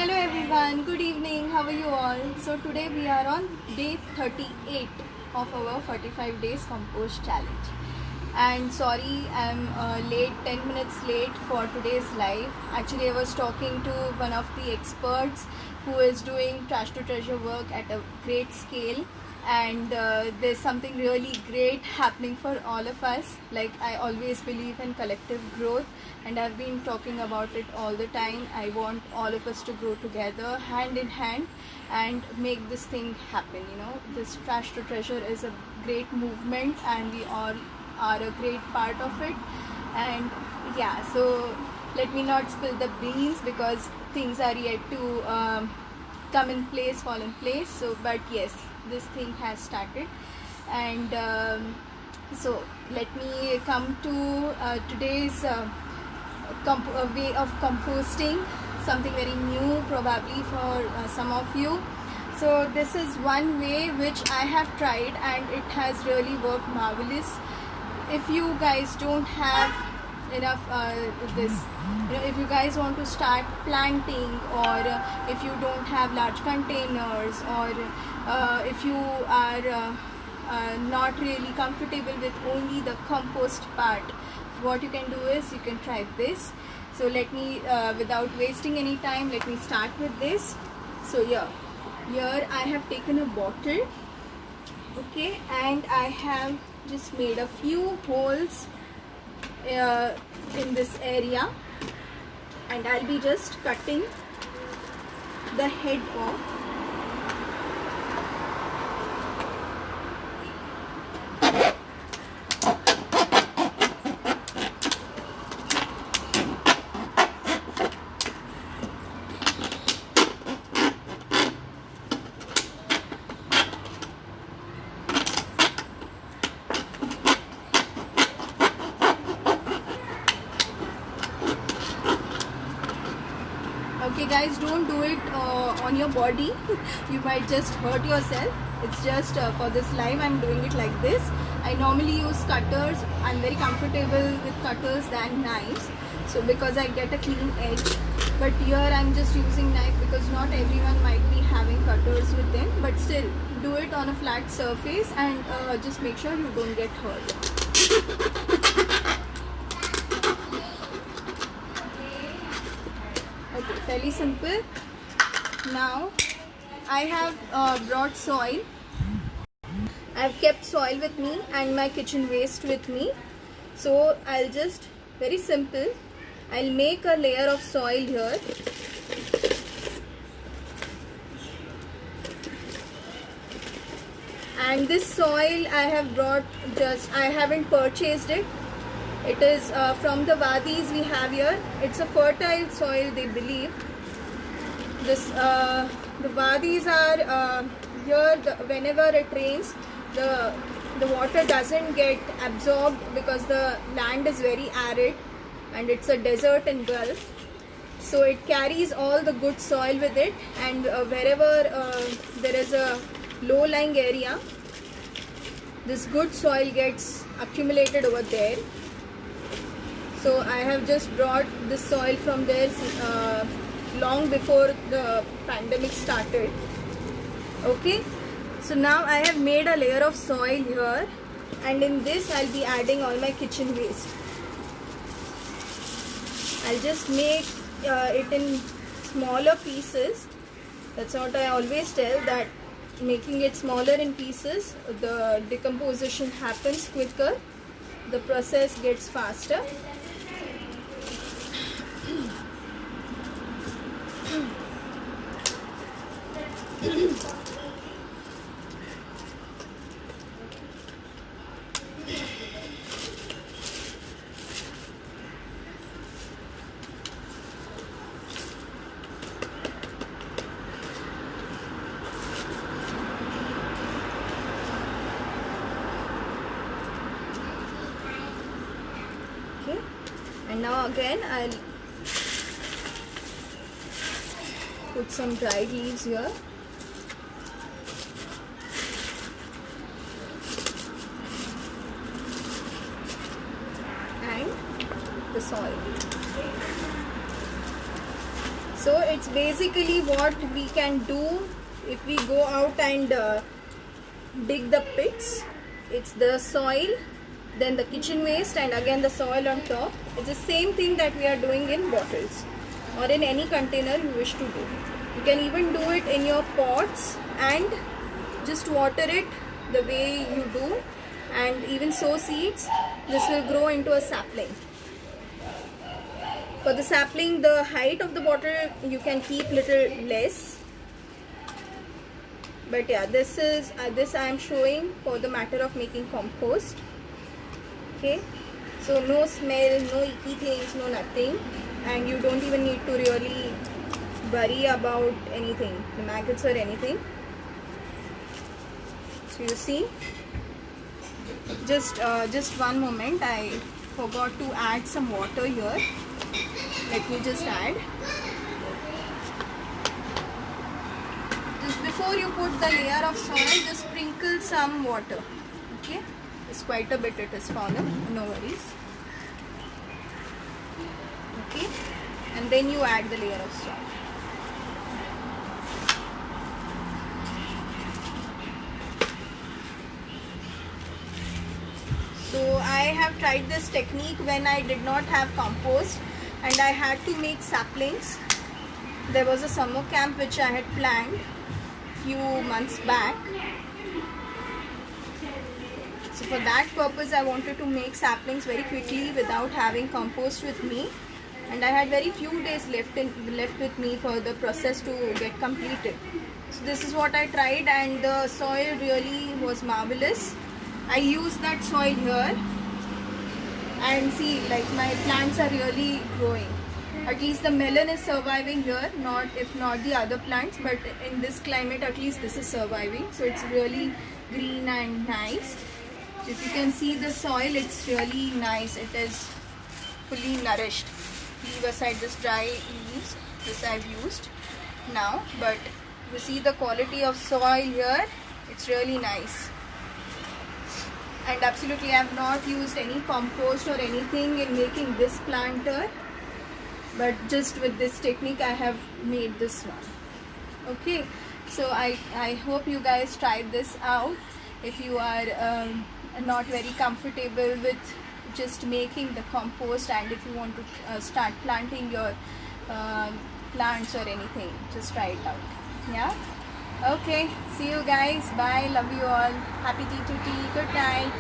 Hello everyone, good evening, how are you all? So today we are on day 38 of our 45 days compost challenge. And sorry, I'm late, 10 minutes late for today's live. Actually, I was talking to one of the experts who is doing trash to treasure work at a great scale, and there's something really great happening for all of us. Like, I always believe in collective growth, and I've been talking about it all the time. I want all of us to grow together hand in hand and make this thing happen. This trash to treasure is a great movement, and we all are a great part of it. And yeah, so let me not spill the beans because things are yet to come in place, fall in place. So but yes, this thing has started. And so let me come to today's way of composting, something very new probably for some of you. So this is one way which I have tried and it has really worked marvelous. If you guys don't have enough if you guys want to start planting, or if you don't have large containers, or if you are not really comfortable with only the compost part, what you can do is you can try this. So let me without wasting any time, let me start with this. So here I have taken a bottle, okay, and I have just made a few holes in this area, and I'll be just cutting the head off. Okay guys, don't do it on your body. You might just hurt yourself. It's just for this live I'm doing it like this. I normally use cutters. I'm very comfortable with cutters than knives, so because I get a clean edge. But here I'm just using knife because not everyone might be having cutters with them, but still do it on a flat surface and just make sure you don't get hurt. Okay, fairly simple. Now I have brought soil. I've kept soil with me and my kitchen waste with me. So I'll just, very simple, I'll make a layer of soil here. And this soil I have brought, I haven't purchased it. It is from the wadis we have here. It's a fertile soil, they believe. The wadis are here. Whenever it rains, the water doesn't get absorbed because the land is very arid and it's a desert and gulf. So it carries all the good soil with it, and wherever there is a low-lying area, this good soil gets accumulated over there. So I have just brought this soil from there long before the pandemic started. Okay, so now I have made a layer of soil here, and in this I'll be adding all my kitchen waste. I'll just make it in smaller pieces. That's what I always tell, that making it smaller in pieces, the decomposition happens quicker, the process gets faster. Okay, and now again I'll put some dried leaves here. And the soil. So it's basically what we can do if we go out and dig the pits. It's the soil, then the kitchen waste, and again the soil on top. It's the same thing that we are doing in bottles or in any container you wish to do. You can even do it in your pots and just water it the way you do, and even sow seeds. This will grow into a sapling. For the sapling, the height of the bottle you can keep little less. But yeah, this I am showing for the matter of making compost. Okay, so no smell, no icky things, no nothing, and you don't even need to really worry about anything, the maggots or anything. So you see, just one moment, I forgot to add some water here. Let me just add. Just before you put the layer of soil, just sprinkle some water. Okay, it's quite a bit, it is fallen, no worries. Okay, and then you add the layer of soil. So I have tried this technique when I did not have compost and I had to make saplings. There was a summer camp which I had planned few months back. So for that purpose I wanted to make saplings very quickly without having compost with me, and I had very few days left with me for the process to get completed. So this is what I tried, and the soil really was marvelous. I used that soil here, and see, like, my plants are really growing. At least the melon is surviving here, if not the other plants, but in this climate at least this is surviving. So it's really green and nice. So if you can see the soil, it's really nice. It is fully nourished. Leave aside this dry leaves, this I've used now, but you see the quality of soil here, it's really nice. And absolutely I have not used any compost or anything in making this planter, but just with this technique I have made this one. Okay, so I hope you guys tried this out. If you are not very comfortable with just making the compost, and if you want to start planting your plants or anything, just try it out. Yeah, okay, see you guys, bye, love you all, happy tea to tea, good night.